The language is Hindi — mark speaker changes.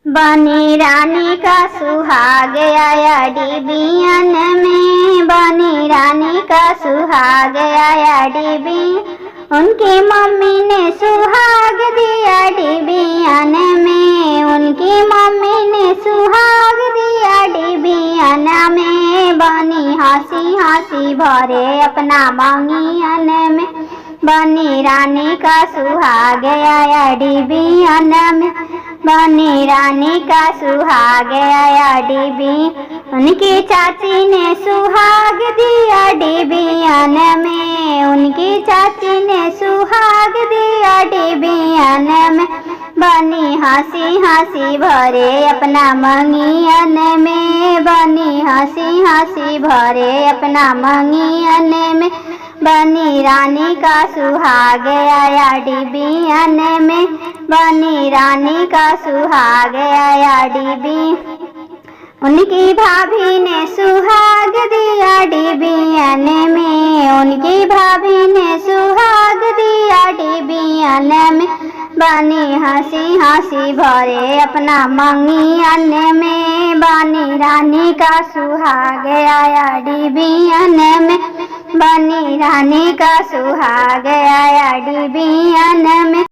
Speaker 1: बनी रानी का सुहाग आया डिबियन में, बनी रानी का सुहाग आया डिबी। उनकी मम्मी ने सुहाग दिया डिबियन में, उनकी मम्मी ने सुहाग दिया डिबियन में। बनी हंसी हंसी भरे अपना मंगियन में, बनी रानी का सुहाग आया डिबियन में, बनी रानी का सुहाग आया डिबी। उनकी चाची ने सुहाग दिया डिबियन में, उनकी चाची ने सुहाग दिया डिबियन में। बनी हंसी हंसी भरे अपना मंगियन में, बनी हंसी हंसी भरे अपना मंगियन में। बनी रानी का सुहाग आया डिबियन में, बनी रानी का सुहाग आया डिबी। उनकी भाभी ने सुहाग दिया डिबियन में, उनकी भाभी ने सुहाग दिया डिबियन में। बनी हंसी हंसी भरे अपना मंगियन में, बनी रानी का सुहाग आया डिबियन में, बनी रानी का सुहाग आया डिबियन में।